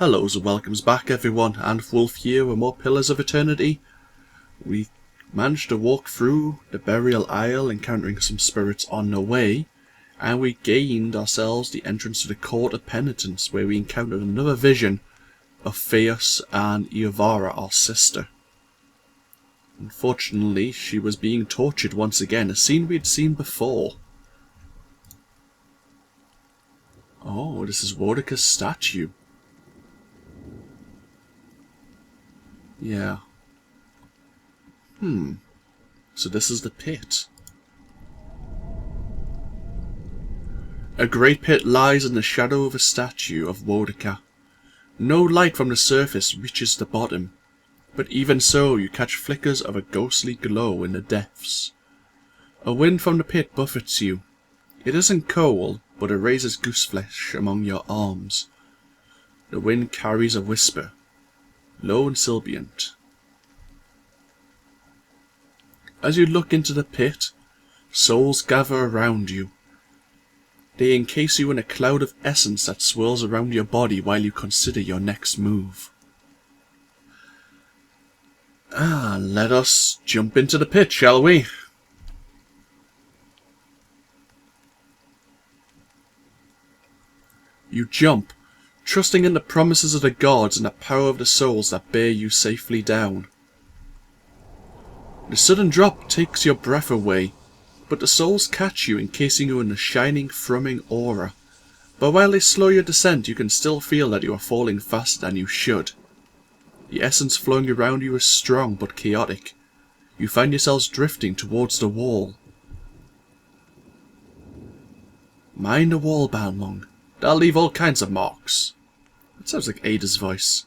Hellos and welcomes back everyone, AnthWolf here with more Pillars of Eternity. We managed to walk through the burial aisle, encountering some spirits on the way, and we gained ourselves the entrance to the Court of Penitents, where we encountered another vision of Theos and Iovara, our sister. Unfortunately, she was being tortured once again, a scene we had seen before. Oh, this is Wodika's statue. Yeah. So this is the pit. A great pit lies in the shadow of a statue of Wodika. No light from the surface reaches the bottom, but even so you catch flickers of a ghostly glow in the depths. A wind from the pit buffets you. It isn't cold, but it raises gooseflesh among your arms. The wind carries a whisper, low and sylbiant. As you look into the pit, souls gather around you. They encase you in a cloud of essence that swirls around your body while you consider your next move. Let us jump into the pit, shall we? You jump, trusting in the promises of the gods and the power of the souls that bear you safely down. The sudden drop takes your breath away, but the souls catch you, encasing you in a shining, thrumming aura. But while they slow your descent, you can still feel that you are falling faster than you should. The essence flowing around you is strong but chaotic. You find yourselves drifting towards the wall. Mind the wall, Balmung. They'll leave all kinds of marks. That sounds like Ada's voice.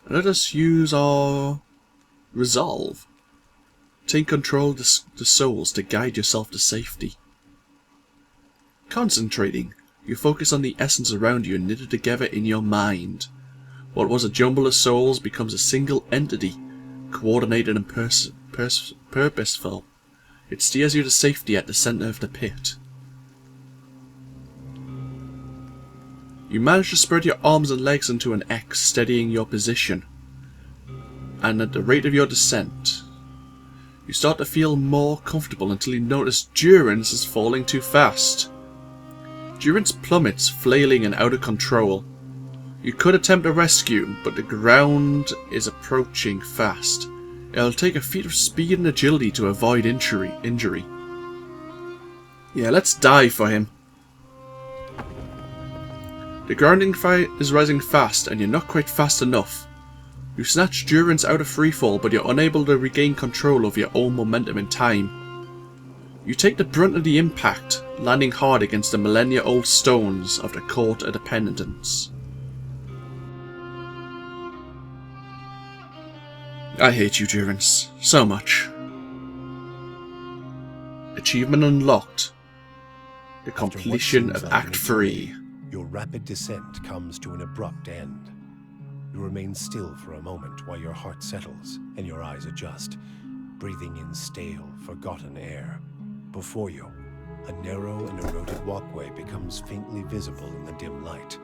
Let us use our resolve. Take control of the souls to guide yourself to safety. Concentrating, you focus on the essence around you and knit it together in your mind. What was a jumble of souls becomes a single entity, coordinated and purposeful. It steers you to safety at the centre of the pit. You manage to spread your arms and legs into an X, steadying your position. And at the rate of your descent, you start to feel more comfortable until you notice Durance is falling too fast. Durance plummets, flailing and out of control. You could attempt a rescue, but the ground is approaching fast. It'll take a feat of speed and agility to avoid injury. Yeah, let's dive for him. The grounding fight is rising fast, and you're not quite fast enough. You snatch Durance out of freefall, but you're unable to regain control of your own momentum in time. You take the brunt of the impact, landing hard against the millennia-old stones of the Court of Penitents. I hate you, Durance, so much. Achievement unlocked. The completion of Act 3. Your rapid descent comes to an abrupt end. You remain still for a moment while your heart settles and your eyes adjust, breathing in stale, forgotten air. Before you, a narrow and eroded walkway becomes faintly visible in the dim light,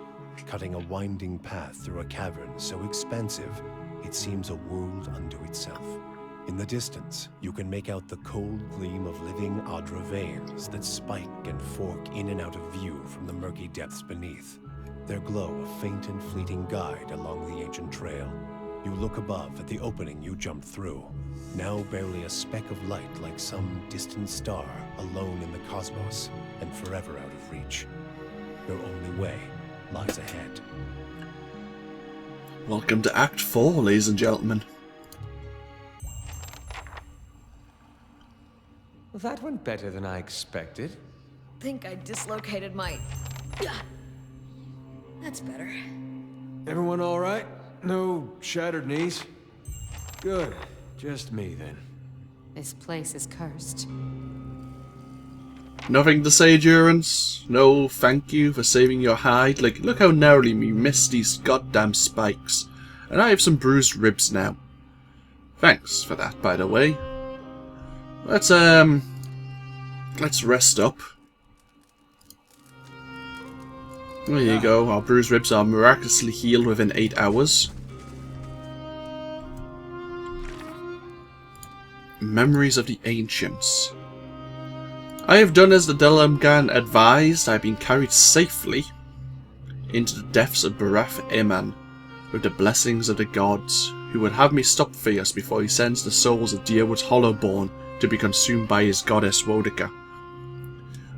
cutting a winding path through a cavern so expansive it seems a world unto itself. In the distance, you can make out the cold gleam of living Adra veins that spike and fork in and out of view from the murky depths beneath. Their glow a faint and fleeting guide along the ancient trail. You look above at the opening you jumped through, now barely a speck of light like some distant star alone in the cosmos and forever out of reach. Your only way lies ahead. Welcome to Act 4, ladies and gentlemen. Well, that went better than I expected. Think I dislocated my... That's better. Everyone all right? No shattered knees? Good. Just me, then. This place is cursed. Nothing to say, Durance? No thank you for saving your hide? Like, look how narrowly we missed these goddamn spikes. And I have some bruised ribs now. Thanks for that, by the way. Let's rest up. There you go. Our bruised ribs are miraculously healed within 8 hours. Memories of the Ancients. I have done as the Delamgan advised. I have been carried safely into the depths of Barath Eman with the blessings of the gods, who would have me stop Theos before he sends the souls of Dyrwood's Hollowborn to be consumed by his goddess Wodika.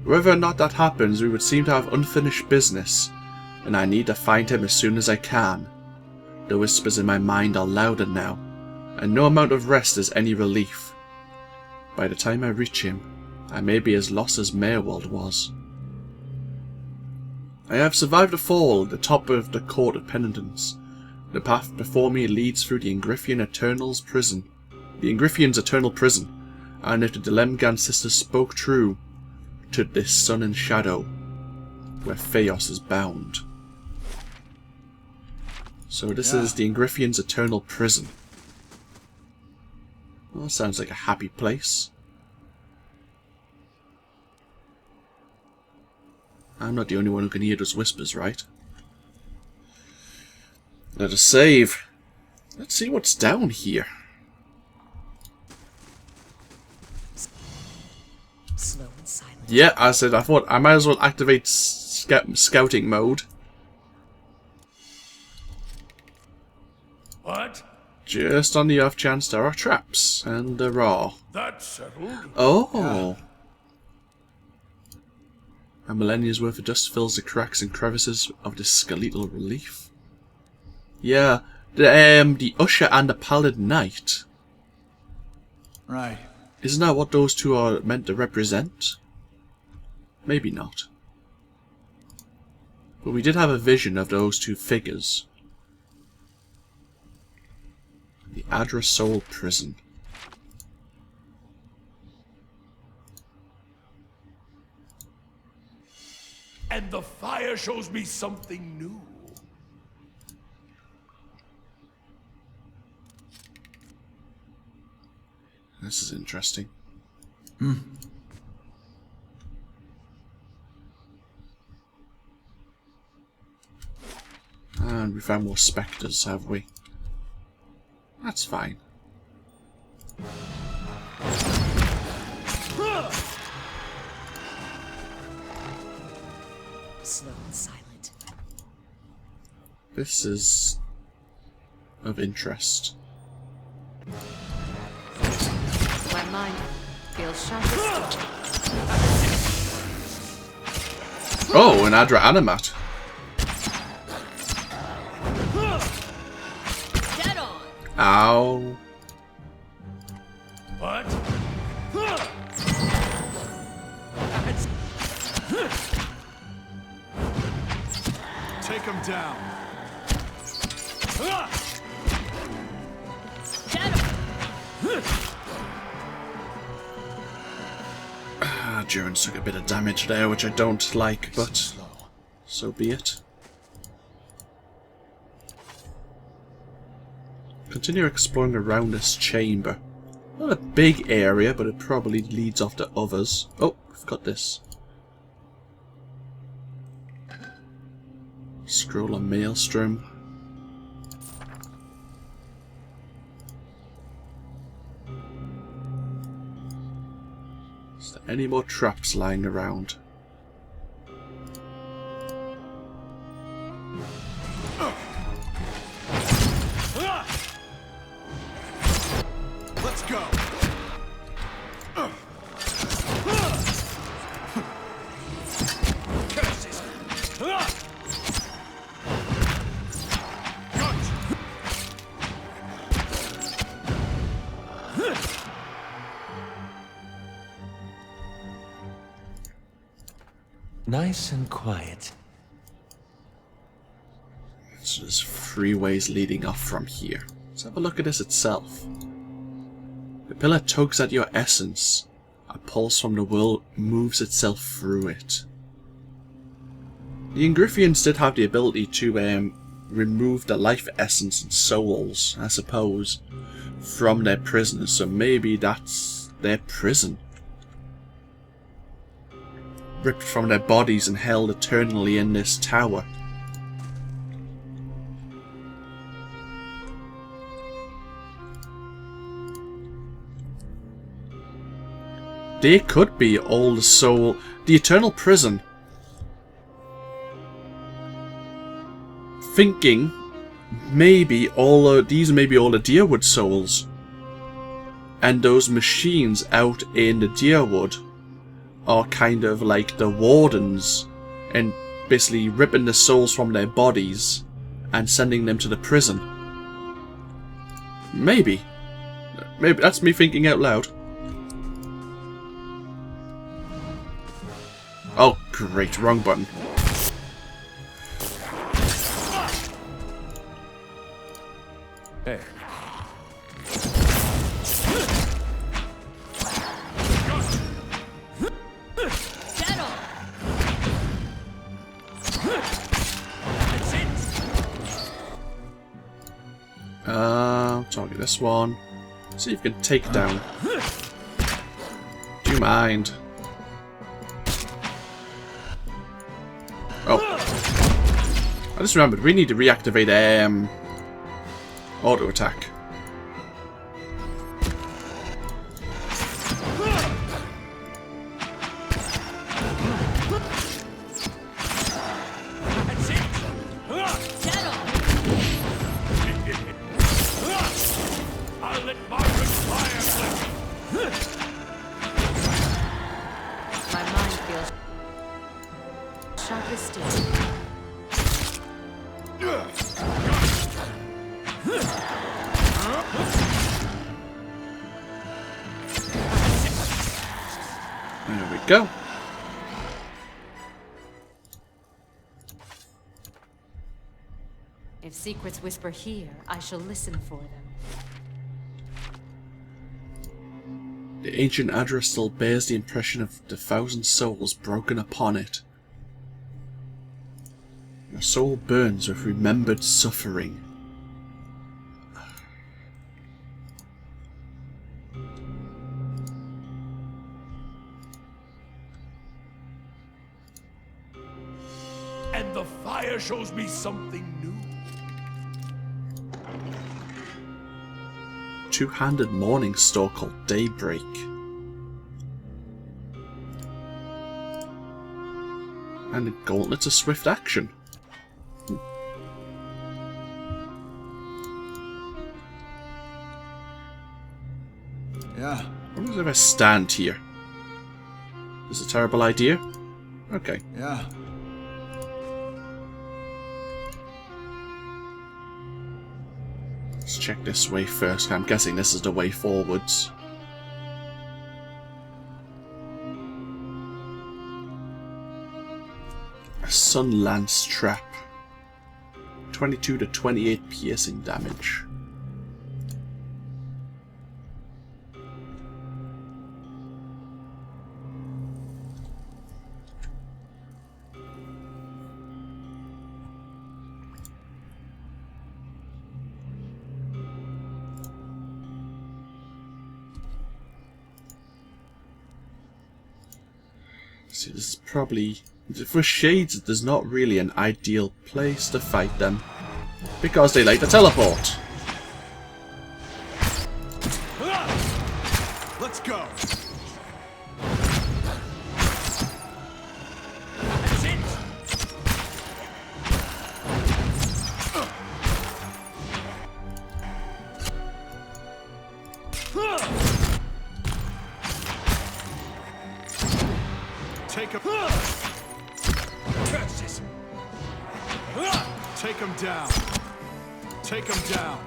Whether or not that happens, we would seem to have unfinished business, and I need to find him as soon as I can. The whispers in my mind are louder now, and no amount of rest is any relief. By the time I reach him, I may be as lost as Merwold was. I have survived a fall at the top of the Court of Penitents. The path before me leads through the Ingrifian Eternal's prison. The Ingrifian's eternal prison, and if the Delamgan sisters spoke true, to this sun and shadow, where Theos is bound. So this is the Ingrifian's eternal prison. Well, that sounds like a happy place. I'm not the only one who can hear those whispers, right? Let us save. Let's see what's down here. Slow and silent. Yeah, I thought I might as well activate scouting mode. What? Just on the off chance there are traps, and there are. That's settled. Oh! A millennia's worth of dust fills the cracks and crevices of this skeletal relief. Yeah, the Usher and the Pallid Knight. Right. Isn't that what those two are meant to represent? Maybe not. But we did have a vision of those two figures. The Adra Soul Prison. And the fire shows me something new. This is interesting. And we found more spectres, have we? That's fine. Slow and silent. This is of interest. My mind feels sharp as steel. Oh, an Adra Animat. Dead on. Ow. What? Take him down. Dead on. Durance took a bit of damage there, which I don't like, but so be it. Continue exploring around this chamber. Not a big area, but it probably leads off to others. Oh, we've got this. Scroll on Maelstrom. Is there any more traps lying around? Let's go. Curses! Nice and quiet. So there's 3 ways leading off from here. Let's have a look at this itself. The pillar tugs at your essence. A pulse from the world moves itself through it. The Ingrifians did have the ability to remove the life essence and souls, I suppose, from their prisoners, so maybe that's their prison. ripped from their bodies and held eternally in this tower. They could be all the soul, the eternal prison. Thinking maybe these may be all the Deerwood souls. And those machines out in the Deerwood are kind of like the wardens and basically ripping the souls from their bodies and sending them to the prison. Maybe. Maybe that's me thinking out loud. Oh, great. Wrong button. Hey. Dead on. Target this one. See if you can take it down. Do you mind? Oh. I just remembered, we need to reactivate auto attack. Dead on. I'll let Margaret fire. My mind feels sharp as steel. There we go. If secrets whisper here, I shall listen for them. The ancient Adra still bears the impression of the 1,000 souls broken upon it. Your soul burns with remembered suffering. And the fire shows me something new. Two-handed morning star called Daybreak. And a gauntlet of swift action. Yeah. What if I stand here? Is it a terrible idea? Okay. Yeah. Let's check this way first. I'm guessing this is the way forwards. A Sun Lance Trap. 22 to 28 piercing damage. See, this is probably... For Shades, there's not really an ideal place to fight them. Because they like to teleport. Let's go. That's it. Take him. Curses. Take him down. Take him down.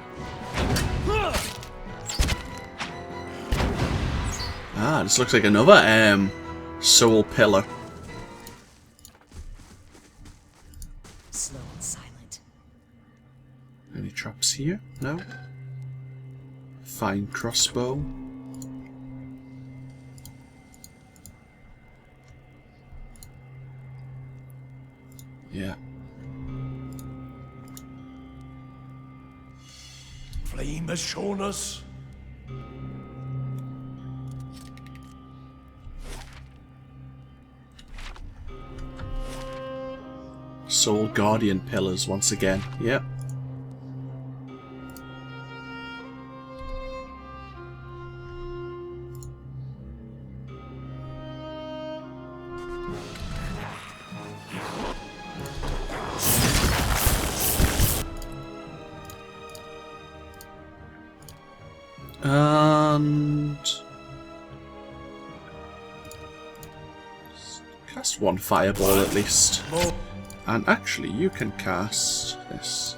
Ah, this looks like another soul pillar. Slow and silent. Any traps here? No. Fine crossbow. Yeah. Flame has shown us. Soul Guardian pillars once again. Yep. And cast one fireball at least. And actually, you can cast this.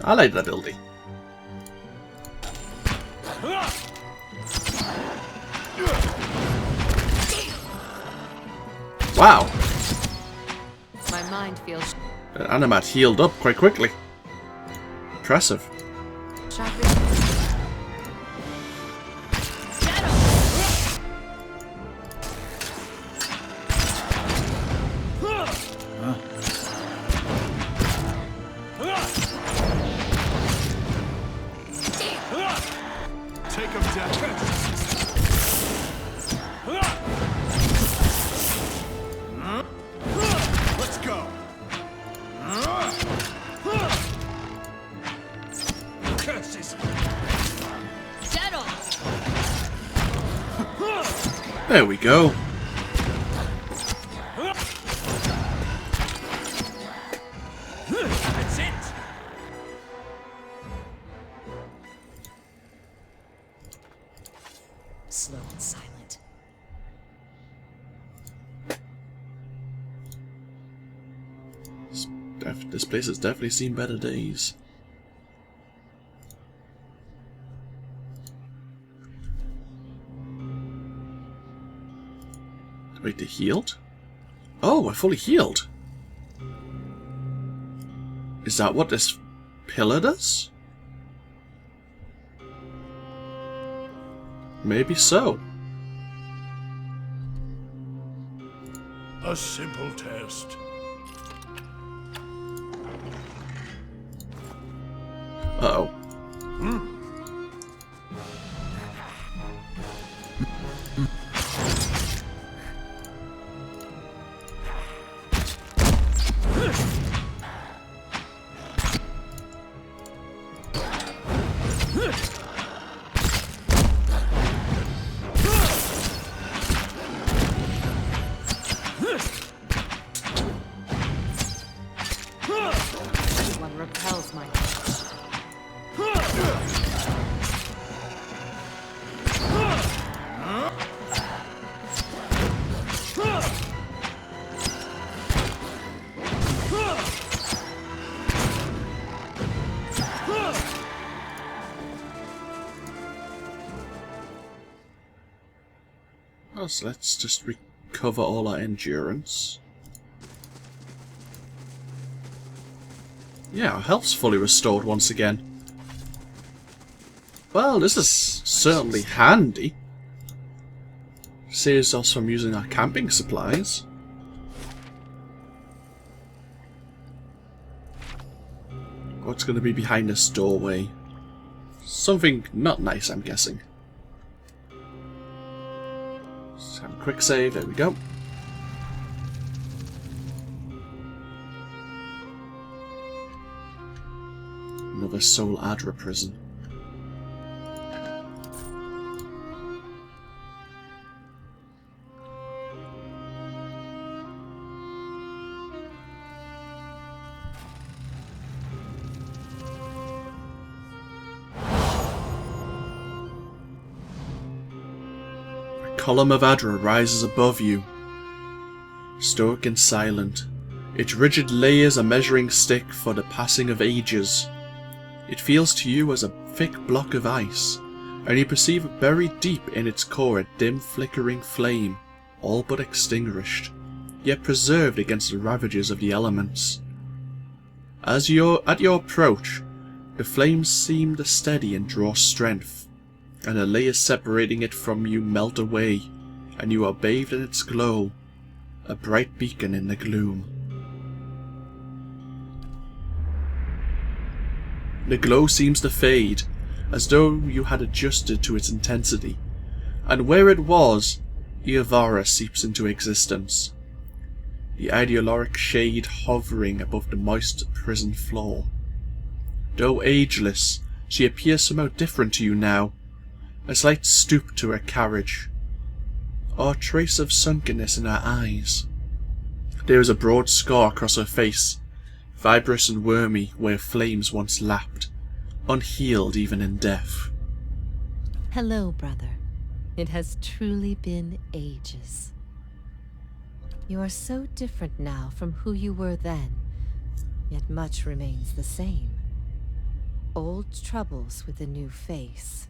I like that ability. Wow! My mind feels The Animat healed up quite quickly. Impressive. sharper. Take him down. Let's go. Curses. Settle. There we go. That's it. Slow and silent. This place has definitely seen better days. Wait, they healed? Oh, we're fully healed. Is that what this pillar does? Maybe so. A simple test. Uh-oh. One repels my touch. Well, so let's just recover all our endurance. Yeah, our health's fully restored once again. Well, this is certainly handy. Saves us from using our camping supplies. What's going to be behind this doorway? Something not nice, I'm guessing. Let's have a quick save, there we go. Another Soul Adra prison. A column of Adra rises above you, stoic and silent. Its rigid layers a measuring stick for the passing of ages. It feels to you as a thick block of ice, and you perceive buried deep in its core a dim flickering flame, all but extinguished, yet preserved against the ravages of the elements. At your approach, the flames seem to steady and draw strength, and the layers separating it from you melt away, and you are bathed in its glow, a bright beacon in the gloom. The glow seems to fade, as though you had adjusted to its intensity, and where it was, Iovara seeps into existence, the ideoloric shade hovering above the moist prison floor. Though ageless, she appears somehow different to you now, a slight stoop to her carriage, or a trace of sunkenness in her eyes. There is a broad scar across her face, fibrous and wormy where flames once lapped, unhealed even in death. Hello, brother. It has truly been ages. You are so different now from who you were then, yet much remains the same. Old troubles with a new face.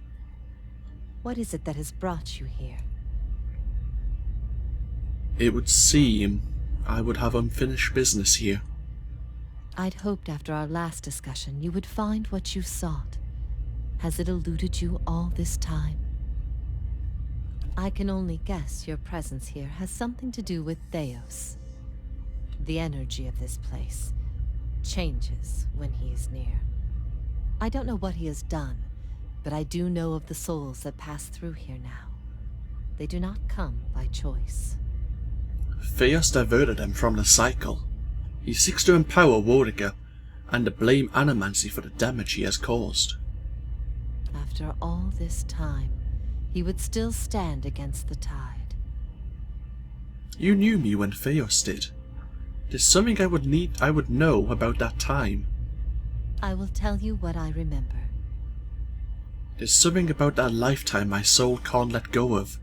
What is it that has brought you here? It would seem I would have unfinished business here. I'd hoped after our last discussion you would find what you sought. Has it eluded you all this time? I can only guess your presence here has something to do with Theos. The energy of this place changes when he is near. I don't know what he has done, but I do know of the souls that pass through here now. They do not come by choice. Theos diverted him from the cycle. He seeks to empower Wardiger and to blame Animancy for the damage he has caused. After all this time, he would still stand against the tide. You knew me when Theos did. There's something I would know about that time. I will tell you what I remember. There's something about that lifetime my soul can't let go of.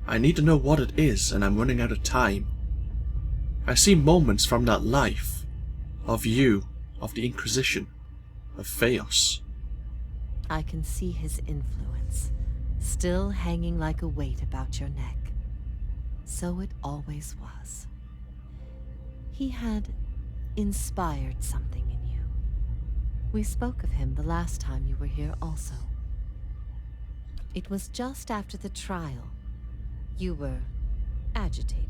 I need to know what it is, and I'm running out of time. I see moments from that life. Of you, of the Inquisition, of Theos. I can see his influence, still hanging like a weight about your neck. So it always was. He had inspired something in you. We spoke of him the last time you were here also. It was just after the trial. You were agitated.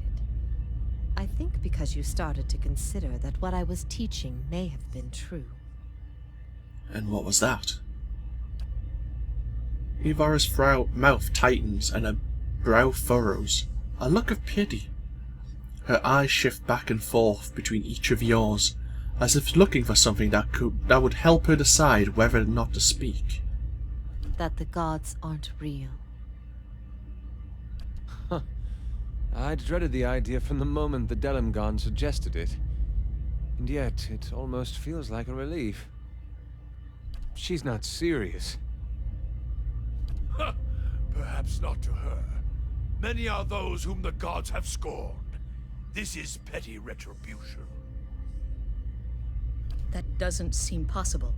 I think because you started to consider that what I was teaching may have been true. And what was that? Iovara's mouth tightens and her brow furrows, a look of pity. Her eyes shift back and forth between each of yours, as if looking for something that would help her decide whether or not to speak. That the gods aren't real. I'd dreaded the idea from the moment the Delimgon suggested it. And yet, it almost feels like a relief. She's not serious. Perhaps not to her. Many are those whom the gods have scorned. This is petty retribution. That doesn't seem possible.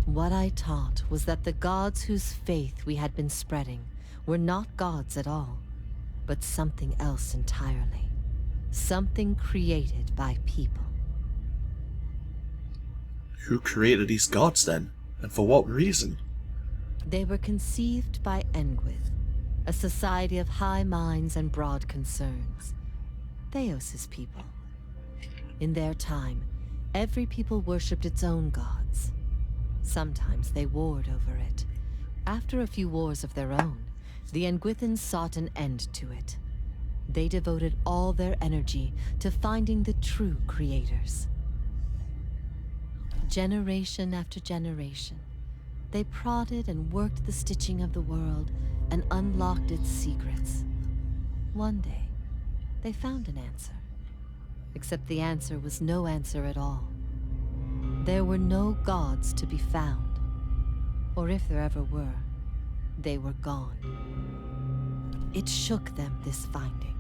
What I taught was that the gods whose faith we had been spreading were not gods at all, but something else entirely. Something created by people. Who created these gods then? And for what reason? They were conceived by Engwith, a society of high minds and broad concerns. Theos' people. In their time, every people worshipped its own gods. Sometimes they warred over it. After a few wars of their own, the Engwithans sought an end to it. They devoted all their energy to finding the true creators. Generation after generation, they prodded and worked the stitching of the world and unlocked its secrets. One day, they found an answer. Except the answer was no answer at all. There were no gods to be found. Or if there ever were, they were gone. It shook them, this finding.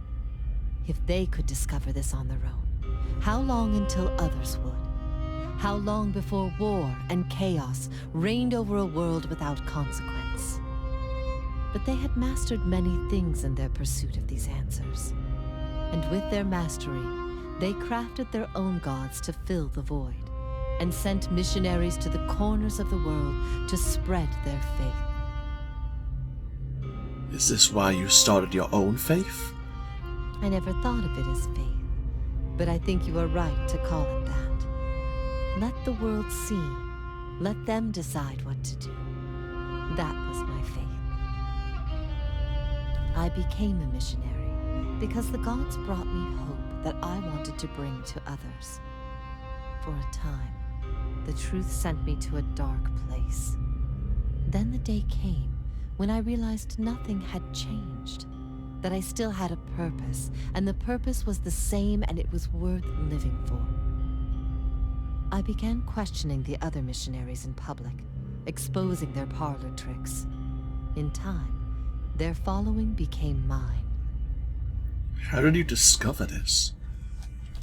If they could discover this on their own, how long until others would? How long before war and chaos reigned over a world without consequence? But they had mastered many things in their pursuit of these answers. And with their mastery, they crafted their own gods to fill the void, and sent missionaries to the corners of the world to spread their faith. Is this why you started your own faith? I never thought of it as faith, but I think you are right to call it that. Let the world see. Let them decide what to do. That was my faith. I became a missionary because the gods brought me hope. that I wanted to bring to others. For a time, the truth sent me to a dark place. Then the day came when I realized nothing had changed, that I still had a purpose, and the purpose was the same and it was worth living for. I began questioning the other missionaries in public, exposing their parlor tricks. In time, their following became mine. How did you discover this?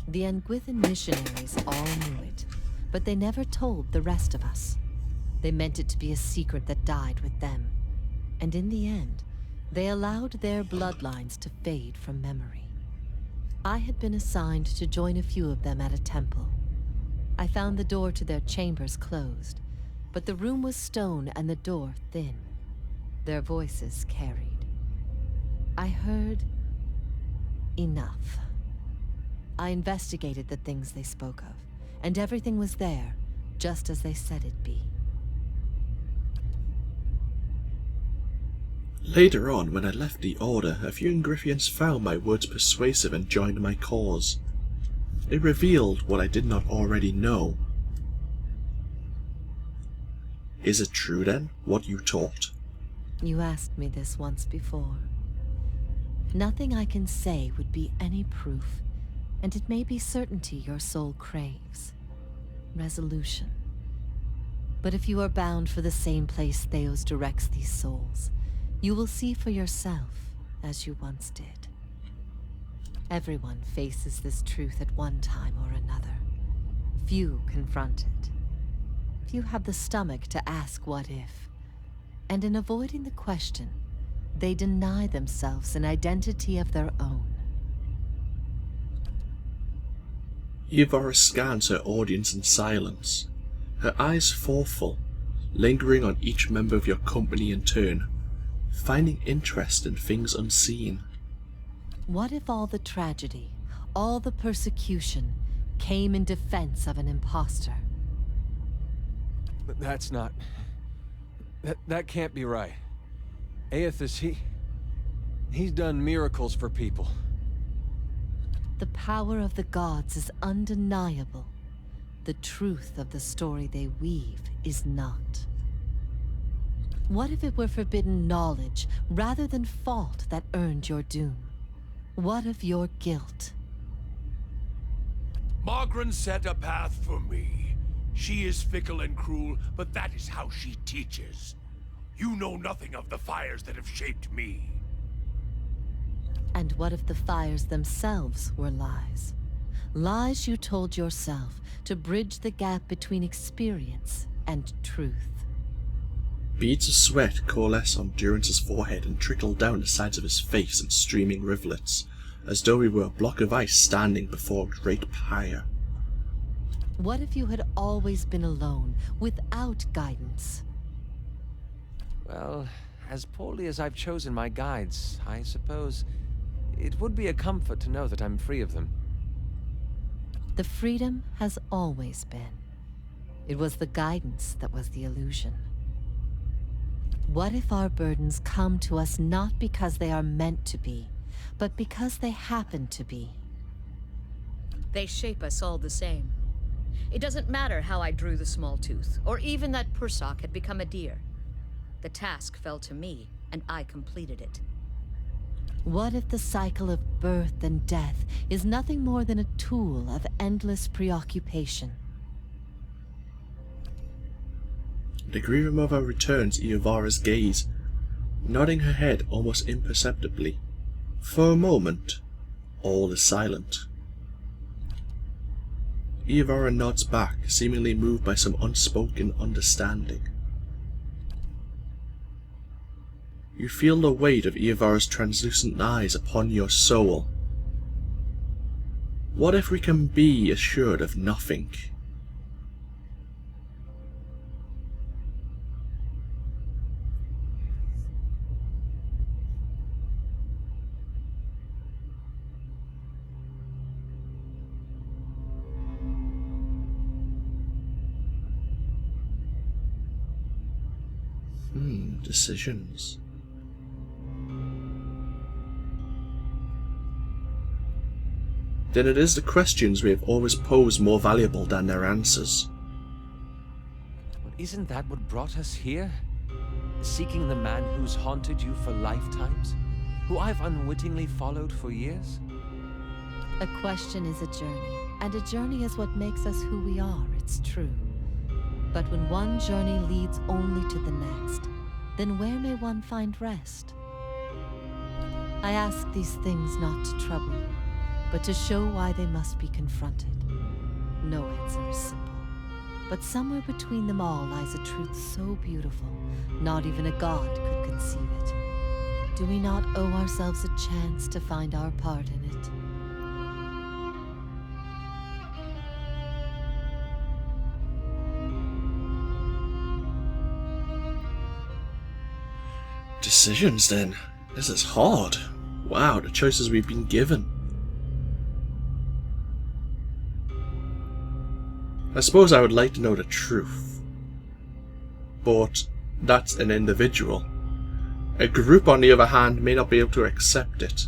The Nguithan missionaries all knew it, but they never told the rest of us. They meant it to be a secret that died with them. And in the end, they allowed their bloodlines to fade from memory. I had been assigned to join a few of them at a temple. I found the door to their chambers closed, but the room was stone and the door thin. Their voices carried. I heard enough. I investigated the things they spoke of, and everything was there, just as they said it'd be. Later on, when I left the Order, a few Ingrifians found my words persuasive and joined my cause. It revealed what I did not already know. Is it true then, what you taught? You asked me this once before. Nothing I can say would be any proof, and it may be certainty your soul craves. Resolution. But if you are bound for the same place Theos directs these souls, you will see for yourself, as you once did. Everyone faces this truth at one time or another. Few confront it. Few have the stomach to ask what if. And in avoiding the question, they deny themselves an identity of their own. Iovara scans her audience in silence, her eyes thoughtful, lingering on each member of your company in turn, finding interest in things unseen. What if all the tragedy, all the persecution, came in defense of an imposter? But that's not... That can't be right. Aethys, he's done miracles for people. The power of the gods is undeniable. The truth of the story they weave is not. What if it were forbidden knowledge rather than fault that earned your doom? What of your guilt? Margaret set a path for me. She is fickle and cruel, but that is how she teaches. You know nothing of the fires that have shaped me. And what if the fires themselves were lies? Lies you told yourself to bridge the gap between experience and truth. Beads of sweat coalesce on Durance's forehead and trickle down the sides of his face in streaming rivulets, as though he were a block of ice standing before a great pyre. What if you had always been alone, without guidance? Well, as poorly as I've chosen my guides, I suppose it would be a comfort to know that I'm free of them. The freedom has always been. It was the guidance that was the illusion. What if our burdens come to us not because they are meant to be, but because they happen to be? They shape us all the same. It doesn't matter how I drew the small tooth, or even that Pursock had become a deer. The task fell to me, and I completed it. What if the cycle of birth and death is nothing more than a tool of endless preoccupation? The Grieving Mother returns Iovara's gaze, nodding her head almost imperceptibly. For a moment, all is silent. Iovara nods back, seemingly moved by some unspoken understanding. You feel the weight of Iovara's translucent eyes upon your soul. What if we can be assured of nothing? Decisions. then it is the questions we have always posed more valuable than their answers. But isn't that what brought us here? Seeking the man who's haunted you for lifetimes? Who I've unwittingly followed for years? A question is a journey, and a journey is what makes us who we are, it's true. But when one journey leads only to the next, then where may one find rest? I ask these things not to trouble you, but to show why they must be confronted. No answer is simple, but somewhere between them all lies a truth so beautiful, not even a god could conceive it. Do we not owe ourselves a chance to find our part in it? Decisions, then. This is hard. Wow, the choices we've been given. I suppose I would like to know the truth. But that's an individual. A group, on the other hand, may not be able to accept it.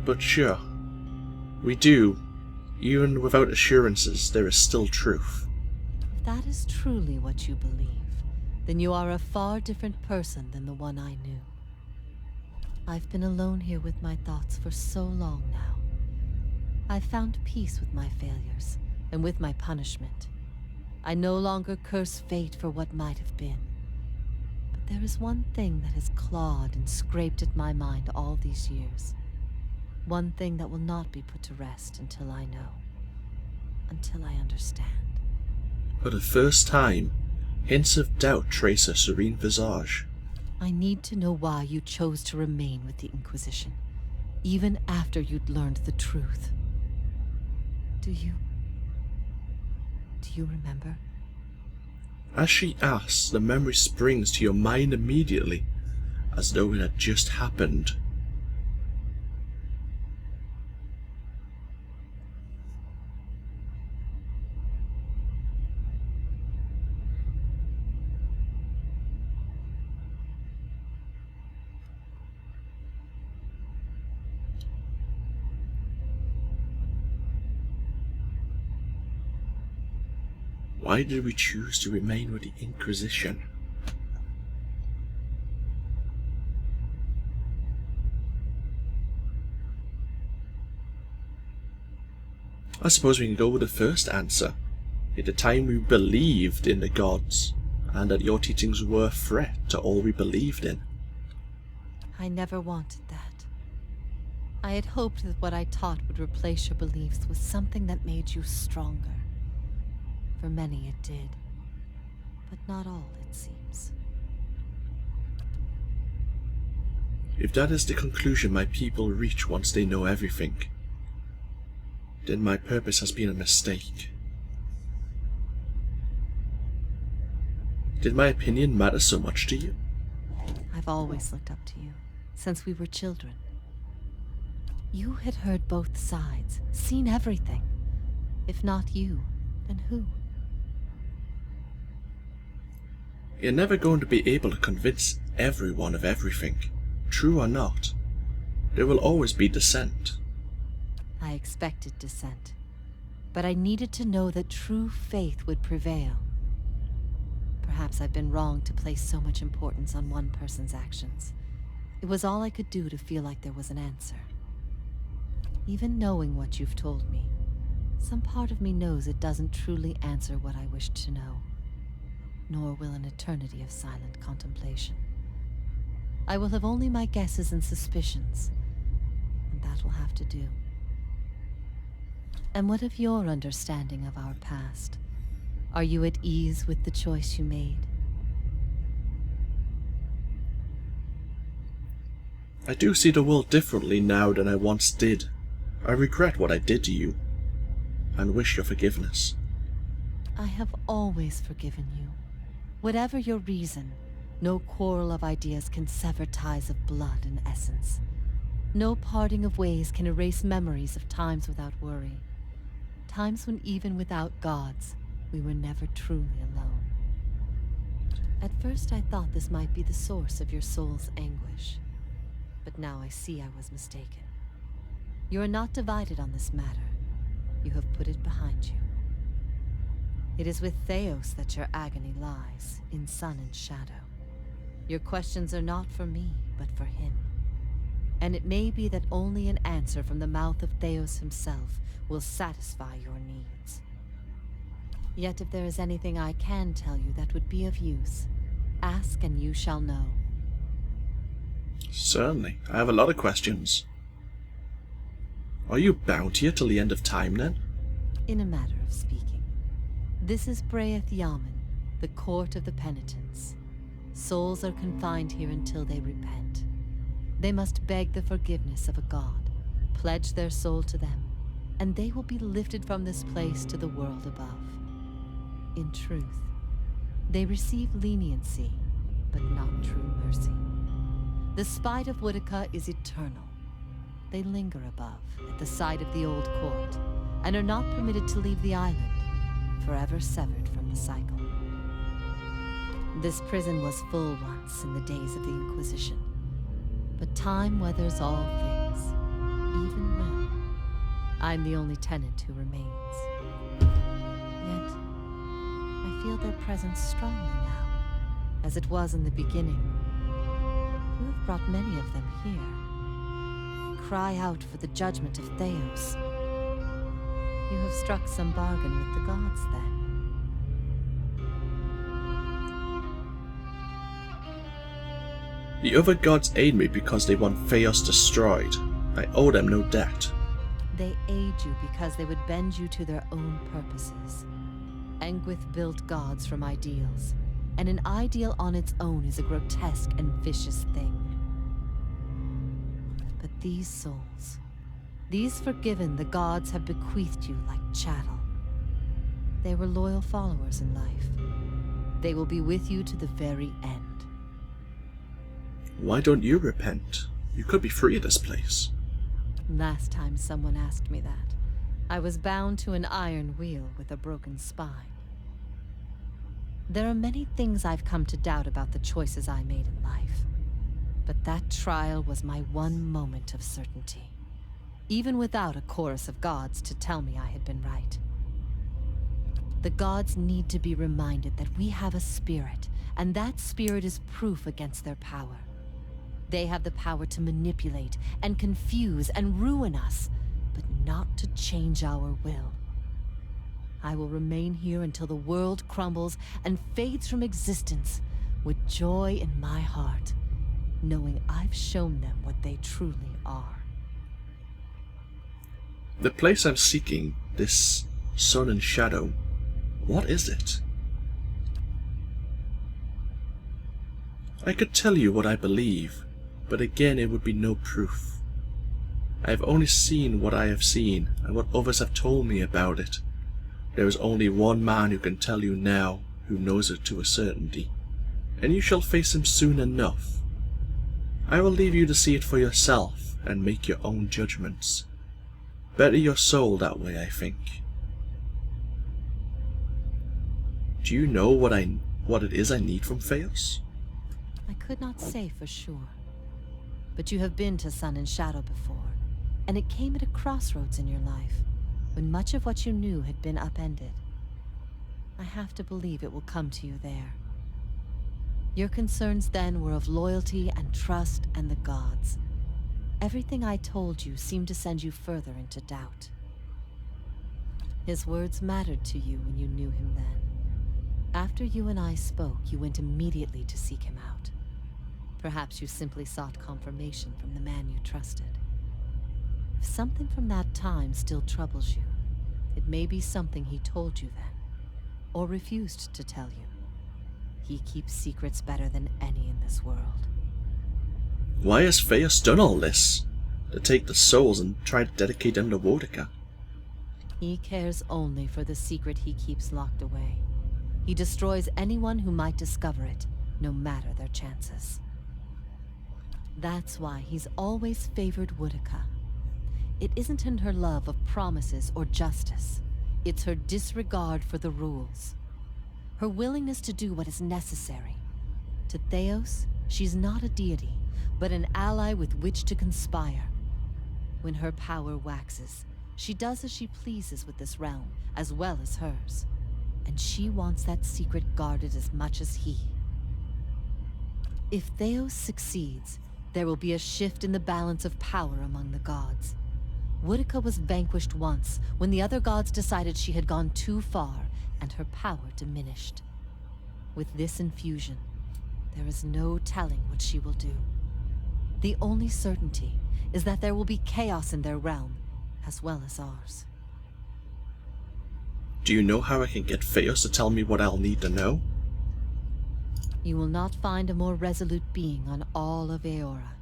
But sure, we do. Even without assurances, there is still truth. If that is truly what you believe, then you are a far different person than the one I knew. I've been alone here with my thoughts for so long now. I've found peace with my failures, and with my punishment. I no longer curse fate for what might have been. But there is one thing that has clawed and scraped at my mind all these years. One thing that will not be put to rest until I know. Until I understand. For the first time, hints of doubt trace her serene visage. I need to know why you chose to remain with the Inquisition, even after you'd learned the truth. Do you remember? As she asks, the memory springs to your mind immediately, as though it had just happened. Why did we choose to remain with the Inquisition? I suppose we can go with the first answer. At the time we believed in the gods, and that your teachings were a threat to all we believed in. I never wanted that. I had hoped that what I taught would replace your beliefs with something that made you stronger. For many it did, but not all, it seems. If that is the conclusion my people reach once they know everything, then my purpose has been a mistake. Did my opinion matter so much to you? I've always looked up to you, since we were children. You had heard both sides, seen everything. If not you, then who? You're never going to be able to convince everyone of everything, true or not. There will always be dissent. I expected dissent, but I needed to know that true faith would prevail. Perhaps I've been wrong to place so much importance on one person's actions. It was all I could do to feel like there was an answer. Even knowing what you've told me, some part of me knows it doesn't truly answer what I wished to know. Nor will an eternity of silent contemplation. I will have only my guesses and suspicions, and that will have to do. And what of your understanding of our past? Are you at ease with the choice you made? I do see the world differently now than I once did. I regret what I did to you, and wish your forgiveness. I have always forgiven you. Whatever your reason, no quarrel of ideas can sever ties of blood and essence. No parting of ways can erase memories of times without worry. Times when even without gods, we were never truly alone. At first I thought this might be the source of your soul's anguish. But now I see I was mistaken. You are not divided on this matter. You have put it behind you. It is with Theos that your agony lies, in sun and shadow. Your questions are not for me, but for him. And it may be that only an answer from the mouth of Theos himself will satisfy your needs. Yet if there is anything I can tell you that would be of use, ask and you shall know. Certainly. I have a lot of questions. Are you bound here till the end of time, then? In a matter of speaking. This is Breath Yamen, the Court of the Penitents. Souls are confined here until they repent. They must beg the forgiveness of a god, pledge their soul to them, and they will be lifted from this place to the world above. In truth, they receive leniency, but not true mercy. The spite of Woodica is eternal. They linger above, at the site of the old court, and are not permitted to leave the island, forever severed from the cycle. This prison was full once in the days of the Inquisition, but time weathers all things, even will. I'm the only tenant who remains. Yet, I feel their presence strongly now, as it was in the beginning. You have brought many of them here. Cry out for the judgment of Theos. You have struck some bargain with the gods, then. The other gods aid me because they want Theos destroyed. I owe them no debt. They aid you because they would bend you to their own purposes. Engwith built gods from ideals, and an ideal on its own is a grotesque and vicious thing. But these souls, these forgiven, the gods have bequeathed you like chattel. They were loyal followers in life. They will be with you to the very end. Why don't you repent? You could be free of this place. Last time someone asked me that, I was bound to an iron wheel with a broken spine. There are many things I've come to doubt about the choices I made in life. But that trial was my one moment of certainty. Even without a chorus of gods to tell me I had been right. The gods need to be reminded that we have a spirit, and that spirit is proof against their power. They have the power to manipulate and confuse and ruin us, but not to change our will. I will remain here until the world crumbles and fades from existence, with joy in my heart, knowing I've shown them what they truly are. The place I'm seeking, this sun and shadow, what is it? I could tell you what I believe, but again it would be no proof. I have only seen what I have seen, and what others have told me about it. There is only one man who can tell you now, who knows it to a certainty, and you shall face him soon enough. I will leave you to see it for yourself, and make your own judgments. Better your soul that way, I think. Do you know what it is I need from Theos? I could not say for sure. But you have been to Sun and Shadow before, and it came at a crossroads in your life, when much of what you knew had been upended. I have to believe it will come to you there. Your concerns then were of loyalty and trust and the gods. Everything I told you seemed to send you further into doubt. His words mattered to you when you knew him then. After you and I spoke, you went immediately to seek him out. Perhaps you simply sought confirmation from the man you trusted. If something from that time still troubles you, it may be something he told you then, or refused to tell you. He keeps secrets better than any in this world. Why has Theos done all this? To take the souls and try to dedicate them to Woedica? He cares only for the secret he keeps locked away. He destroys anyone who might discover it, no matter their chances. That's why he's always favored Woedica. It isn't in her love of promises or justice. It's her disregard for the rules. Her willingness to do what is necessary. To Theos, she's not a deity, but an ally with which to conspire. When her power waxes, she does as she pleases with this realm, as well as hers. And she wants that secret guarded as much as he. If Theos succeeds, there will be a shift in the balance of power among the gods. Woodica was vanquished once, when the other gods decided she had gone too far, and her power diminished. With this infusion, there is no telling what she will do. The only certainty is that there will be chaos in their realm, as well as ours. Do you know how I can get Theos to tell me what I'll need to know? You will not find a more resolute being on all of Eora.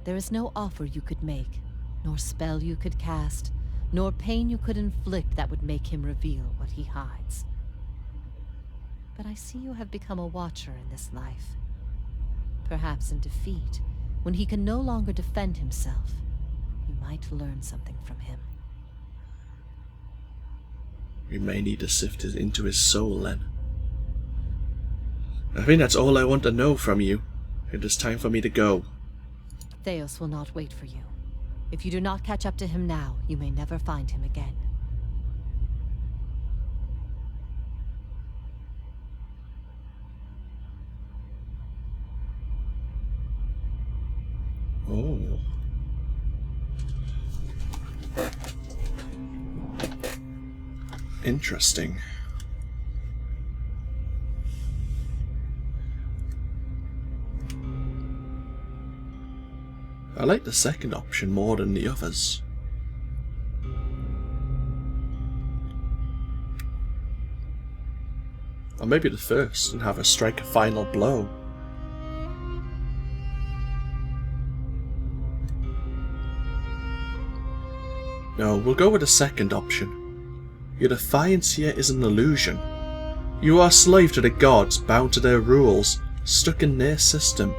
There is no offer you could make, nor spell you could cast, nor pain you could inflict that would make him reveal what he hides. But I see you have become a watcher in this life. Perhaps in defeat, when he can no longer defend himself, you might learn something from him. We may need to sift it into his soul then. I think that's all I want to know from you. It is time for me to go. Theos will not wait for you. If you do not catch up to him now, you may never find him again. Oh. Interesting. I like the second option more than the others. Or maybe the first and have her strike a final blow. No, we'll go with the second option. Your defiance here is an illusion. You are a slave to the gods, bound to their rules, stuck in their system.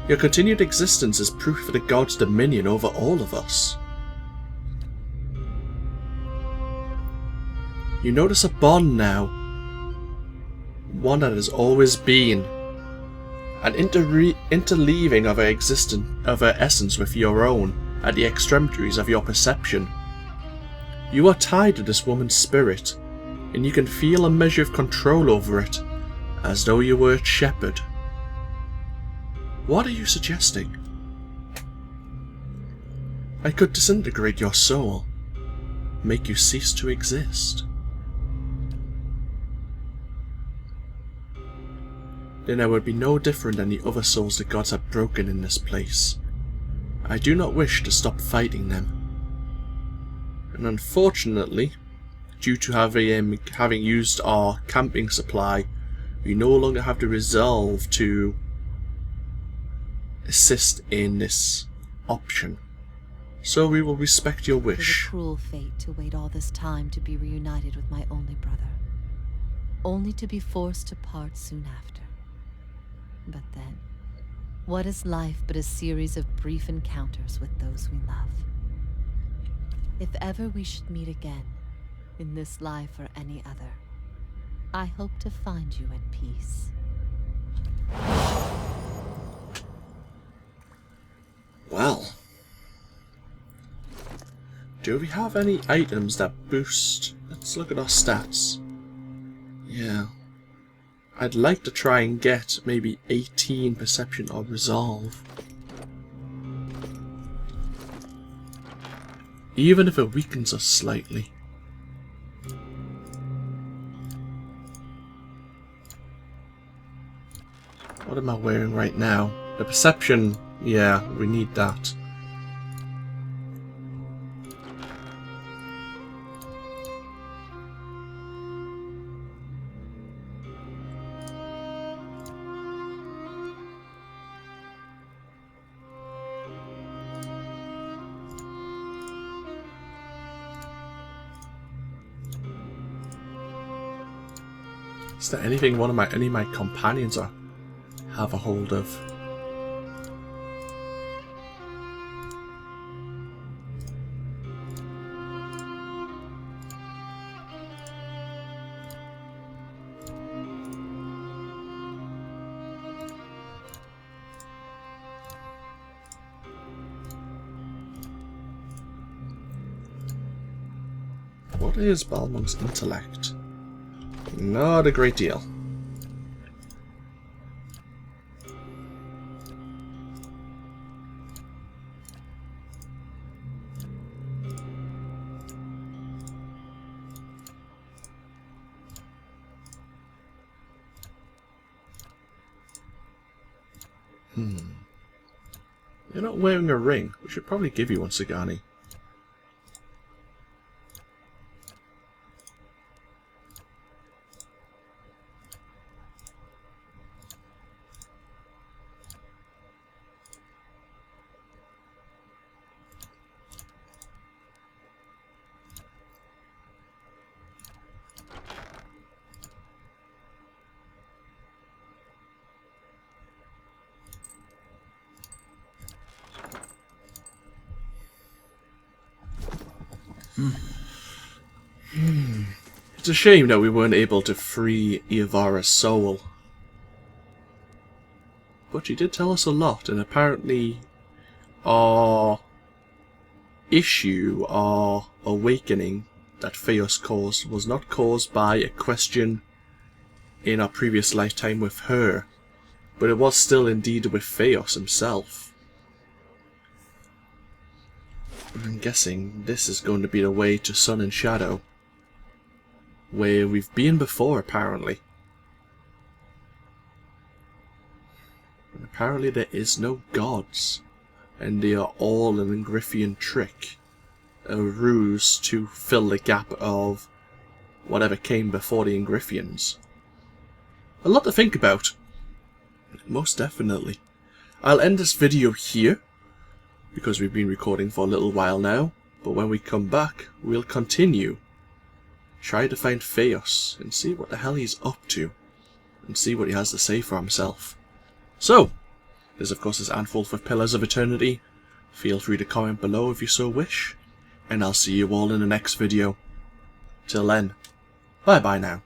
Your continued existence is proof of the gods' dominion over all of us. You notice a bond now. One that has always been. An interleaving of her essence with your own at the extremities of your perception. You are tied to this woman's spirit, and you can feel a measure of control over it, as though you were its shepherd. What are you suggesting? I could disintegrate your soul, make you cease to exist. Then I would be no different than the other souls the gods have broken in this place. I do not wish to stop fighting them. And unfortunately, due to having used our camping supply, we no longer have the resolve to assist in this option. So we will respect your wish. It is a cruel fate to wait all this time to be reunited with my only brother, only to be forced to part soon after. But then, what is life but a series of brief encounters with those we love? If ever we should meet again, in this life or any other, I hope to find you at peace. Well, do we have any items that boost? Let's look at our stats. Yeah. I'd like to try and get maybe 18 perception or resolve. Even if it weakens us slightly. What am I wearing right now? The perception, yeah, we need that. Is there anything any of my companions have a hold of? What is Balmung's intellect? Not a great deal. You're not wearing a ring. We should probably give you one, Sagani. It's a shame that we weren't able to free Iovara's soul. But she did tell us a lot, and apparently our issue, our awakening that Theos caused was not caused by a question in our previous lifetime with her, but it was still indeed with Theos himself. I'm guessing this is going to be the way to Sun and Shadow, where we've been before, apparently. And apparently there is no gods, and they are all an Ingrifian trick, a ruse to fill the gap of whatever came before the Ingrifians. A lot to think about, most definitely. I'll end this video here, because we've been recording for a little while now, but when we come back, we'll continue. Try to find Theos and see what the hell he's up to, and see what he has to say for himself. So, this of course is AnthWolf with Pillars of Eternity. Feel free to comment below if you so wish, and I'll see you all in the next video. Till then, bye bye now.